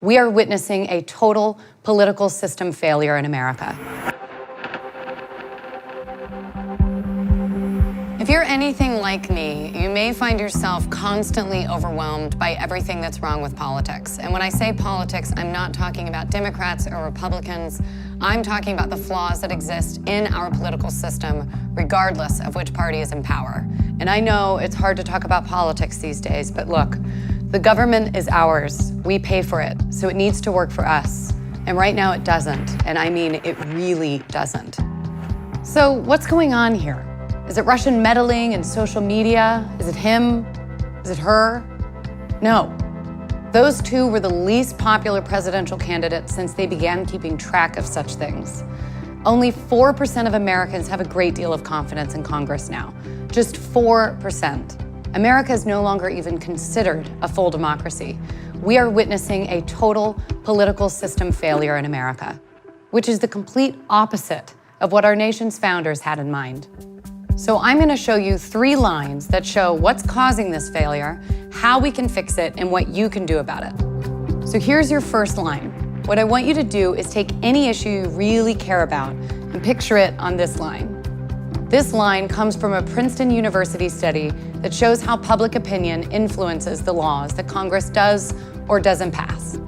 We are witnessing a total political system failure in America. If you're anything like me, you may find yourself constantly overwhelmed by everything that's wrong with politics. And when I say politics, I'm not talking about Democrats or Republicans. I'm talking about the flaws that exist in our political system, regardless of which party is in power. And I know it's hard to talk about politics these days, but look, the government is ours. We pay for it, so it needs to work for us. And right now it doesn't, and I mean it really doesn't. So what's going on here? Is it Russian meddling in social media? Is it him? Is it her? No. Those two were the least popular presidential candidates since they began keeping track of such things. Only 4% of Americans have a great deal of confidence in Congress now. Just 4%. America is no longer even considered a full democracy. We are witnessing a total political system failure in America, which is the complete opposite of what our nation's founders had in mind. So I'm going to show you 3 lines that show what's causing this failure, how we can fix it, and what you can do about it. So here's your first line. What I want you to do is take any issue you really care about and picture it on this line. This line comes from a Princeton University study that shows how public opinion influences the laws that Congress does or doesn't pass.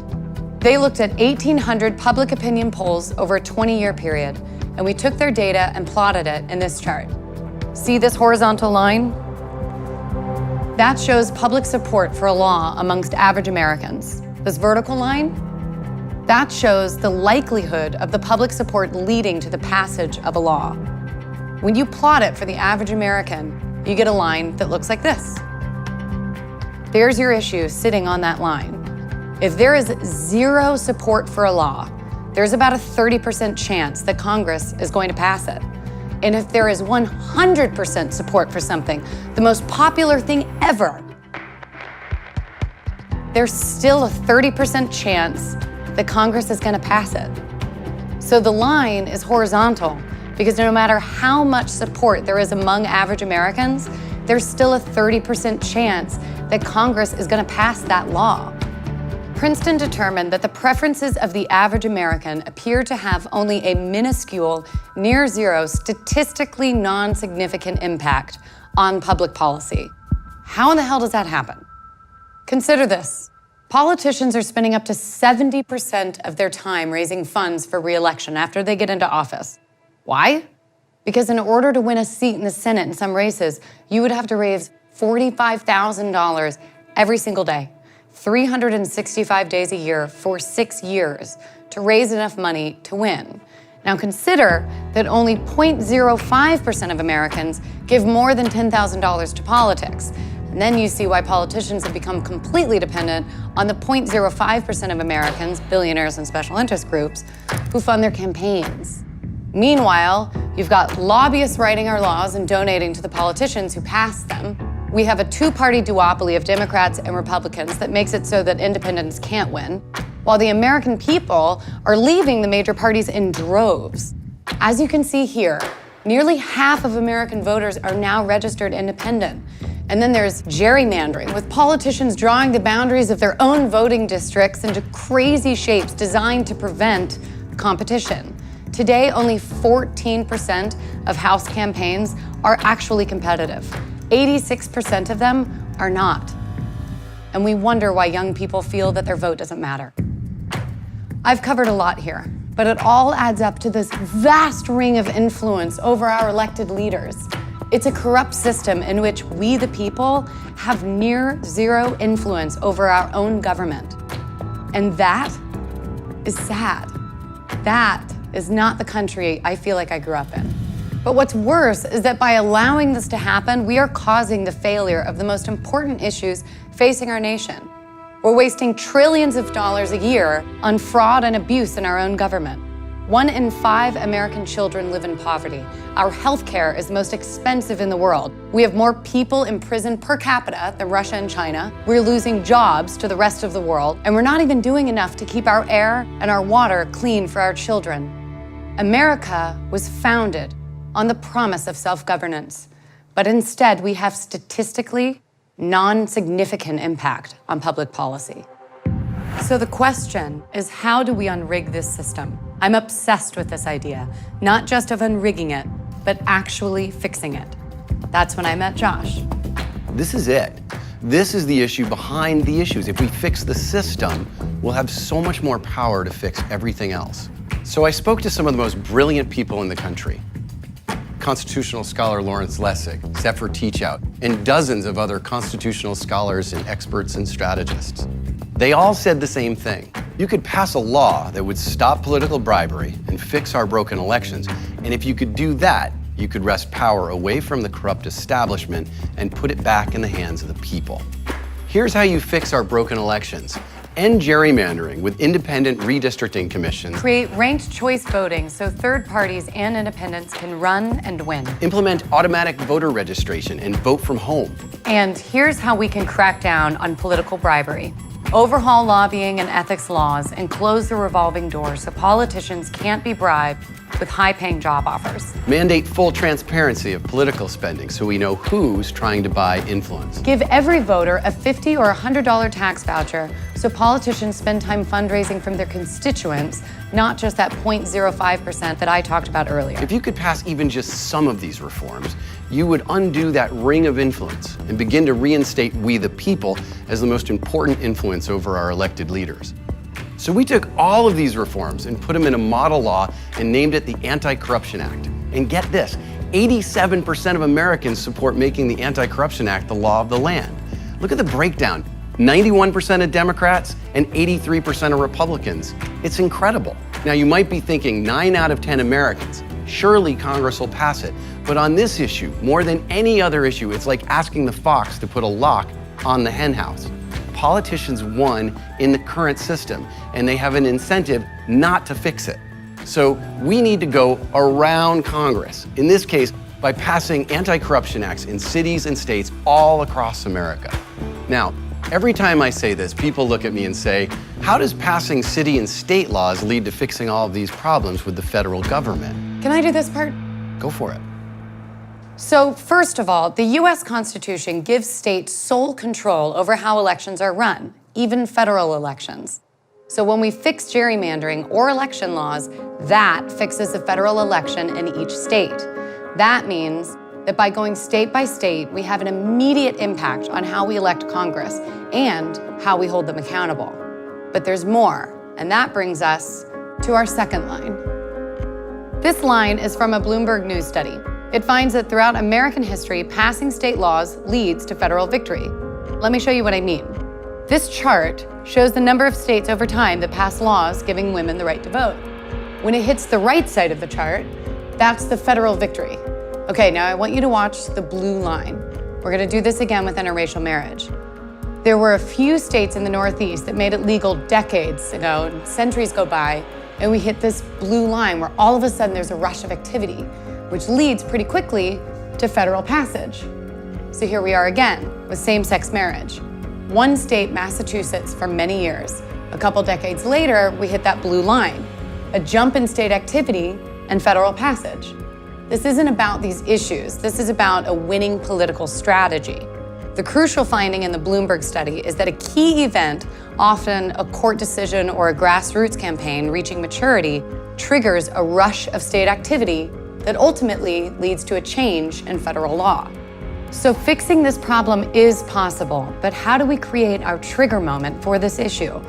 They looked at 1,800 public opinion polls over a 20-year period, and we took their data and plotted it in this chart. See this horizontal line? That shows public support for a law amongst average Americans. This vertical line? That shows the likelihood of the public support leading to the passage of a law. When you plot it for the average American, you get a line that looks like this. There's your issue sitting on that line. If there is 0 support for a law, there's about a 30% chance that Congress is going to pass it. And if there is 100% support for something, the most popular thing ever, there's still a 30% chance that Congress is going to pass it. So the line is horizontal because no matter how much support there is among average Americans, there's still a 30% chance that Congress is going to pass that law. Princeton determined that the preferences of the average American appear to have only a minuscule, near zero, statistically non-significant impact on public policy. How in the hell does that happen? Consider this. Politicians are spending up to 70% of their time raising funds for re-election after they get into office. Why? Because in order to win a seat in the Senate in some races, you would have to raise $45,000 every single day, 365 days a year for 6 years to raise enough money to win. Now consider that only 0.05% of Americans give more than $10,000 to politics. And then you see why politicians have become completely dependent on the 0.05% of Americans, billionaires and special interest groups, who fund their campaigns. Meanwhile, you've got lobbyists writing our laws and donating to the politicians who pass them. We have a 2-party duopoly of Democrats and Republicans that makes it so that independents can't win, while the American people are leaving the major parties in droves. As you can see here, nearly half of American voters are now registered independent. And then there's gerrymandering, with politicians drawing the boundaries of their own voting districts into crazy shapes designed to prevent competition. Today, only 14% of House campaigns are actually competitive. 86% of them are not. And we wonder why young people feel that their vote doesn't matter. I've covered a lot here, but it all adds up to this vast ring of influence over our elected leaders. It's a corrupt system in which we, the people, have near zero influence over our own government. And that is sad. That is not the country I feel like I grew up in. But what's worse is that by allowing this to happen, we are causing the failure of the most important issues facing our nation. We're wasting trillions of dollars a year on fraud and abuse in our own government. 1 in 5 American children live in poverty. Our healthcare is the most expensive in the world. We have more people in prison per capita than Russia and China. We're losing jobs to the rest of the world, and we're not even doing enough to keep our air and our water clean for our children. America was founded on the promise of self-governance, but instead we have statistically non-significant impact on public policy. So the question is, how do we unrig this system? I'm obsessed with this idea, not just of unrigging it, but actually fixing it. That's when I met Josh. This is it. This is the issue behind the issues. If we fix the system, we'll have so much more power to fix everything else. So I spoke to some of the most brilliant people in the country. Constitutional scholar Lawrence Lessig, Zephyr Teachout, and dozens of other constitutional scholars and experts and strategists. They all said the same thing. You could pass a law that would stop political bribery and fix our broken elections. And if you could do that, you could wrest power away from the corrupt establishment and put it back in the hands of the people. Here's how you fix our broken elections. End gerrymandering with independent redistricting commissions. Create ranked choice voting so third parties and independents can run and win. Implement automatic voter registration and vote from home. And here's how we can crack down on political bribery. Overhaul lobbying and ethics laws and close the revolving door so politicians can't be bribed with high-paying job offers. Mandate full transparency of political spending so we know who's trying to buy influence. Give every voter a $50 or $100 tax voucher so politicians spend time fundraising from their constituents, not just that 0.05% that I talked about earlier. If you could pass even just some of these reforms, you would undo that ring of influence and begin to reinstate we the people as the most important influence over our elected leaders. So we took all of these reforms and put them in a model law and named it the Anti-Corruption Act. And get this, 87% of Americans support making the Anti-Corruption Act the law of the land. Look at the breakdown. 91% of Democrats and 83% of Republicans. It's incredible. Now you might be thinking 9 out of 10 Americans. Surely Congress will pass it. But on this issue, more than any other issue, it's like asking the fox to put a lock on the henhouse. Politicians won in the current system, and they have an incentive not to fix it. So we need to go around Congress, in this case, by passing anti-corruption acts in cities and states all across America. Now, every time I say this, people look at me and say, how does passing city and state laws lead to fixing all of these problems with the federal government? Can I do this part? Go for it. So first of all, the US Constitution gives states sole control over how elections are run, even federal elections. So when we fix gerrymandering or election laws, that fixes the federal election in each state. That means that by going state by state, we have an immediate impact on how we elect Congress and how we hold them accountable. But there's more, and that brings us to our second line. This line is from a Bloomberg News study. It finds that throughout American history, passing state laws leads to federal victory. Let me show you what I mean. This chart shows the number of states over time that pass laws giving women the right to vote. When it hits the right side of the chart, that's the federal victory. Okay, now I want you to watch the blue line. We're gonna do this again with interracial marriage. There were a few states in the Northeast that made it legal decades ago, and centuries go by, and we hit this blue line where all of a sudden there's a rush of activity, which leads pretty quickly to federal passage. So here we are again with same-sex marriage. One state, Massachusetts, for many years. A couple decades later, we hit that blue line, a jump in state activity and federal passage. This isn't about these issues. This is about a winning political strategy. The crucial finding in the Bloomberg study is that a key event, often a court decision or a grassroots campaign reaching maturity, triggers a rush of state activity that ultimately leads to a change in federal law. So fixing this problem is possible, but how do we create our trigger moment for this issue?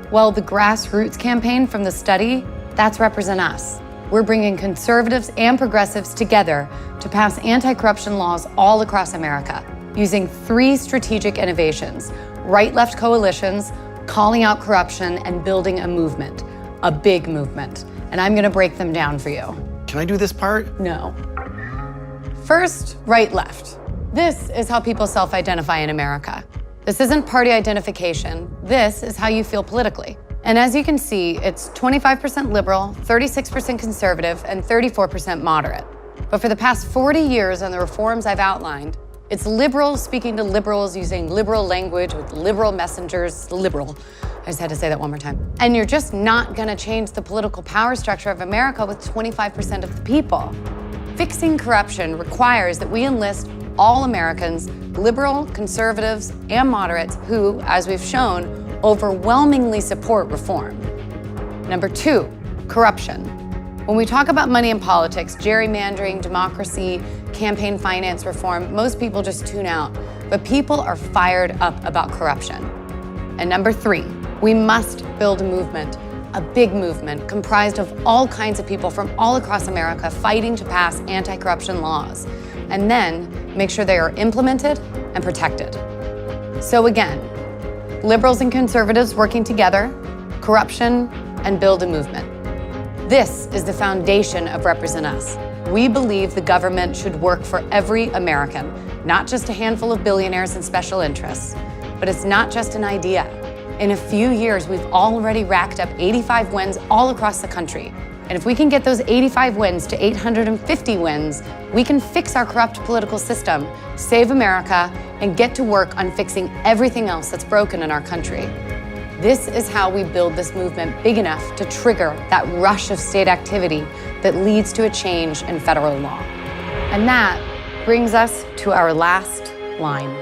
Well, the grassroots campaign from the study, that's Represent Us. We're bringing conservatives and progressives together to pass anti-corruption laws all across America, using 3 strategic innovations: right-left coalitions, calling out corruption, and building a movement, a big movement. And I'm gonna break them down for you. Can I do this part? No. First, right-left. This is how people self-identify in America. This isn't party identification. This is how you feel politically. And as you can see, it's 25% liberal, 36% conservative, and 34% moderate. But for the past 40 years on the reforms I've outlined, it's liberals speaking to liberals using liberal language with liberal messengers, liberal. I just had to say that one more time. And you're just not gonna change the political power structure of America with 25% of the people. Fixing corruption requires that we enlist all Americans, liberal, conservatives, and moderates who, as we've shown, overwhelmingly support reform. Number 2, corruption. When we talk about money in politics, gerrymandering, democracy, campaign finance reform, most people just tune out. But people are fired up about corruption. And number 3, we must build a movement, a big movement comprised of all kinds of people from all across America fighting to pass anti-corruption laws, and then make sure they are implemented and protected. So again, liberals and conservatives working together, corruption, and build a movement. This is the foundation of Represent Us. We believe the government should work for every American, not just a handful of billionaires and special interests. But it's not just an idea. In a few years, we've already racked up 85 wins all across the country. And if we can get those 85 wins to 850 wins, we can fix our corrupt political system, save America, and get to work on fixing everything else that's broken in our country. This is how we build this movement big enough to trigger that rush of state activity that leads to a change in federal law. And that brings us to our last line.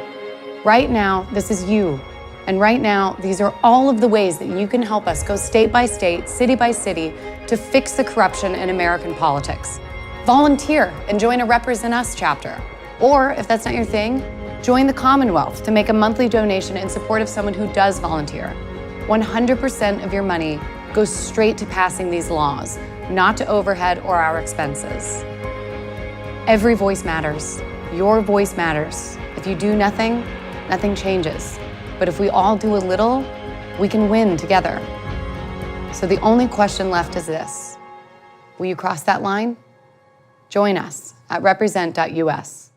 Right now, this is you. And right now, these are all of the ways that you can help us go state by state, city by city, to fix the corruption in American politics. Volunteer and join a Represent Us chapter. Or, if that's not your thing, join the Commonwealth to make a monthly donation in support of someone who does volunteer. 100% of your money goes straight to passing these laws, not to overhead or our expenses. Every voice matters. Your voice matters. If you do nothing, nothing changes. But if we all do a little, we can win together. So the only question left is this: will you cross that line? Join us at represent.us.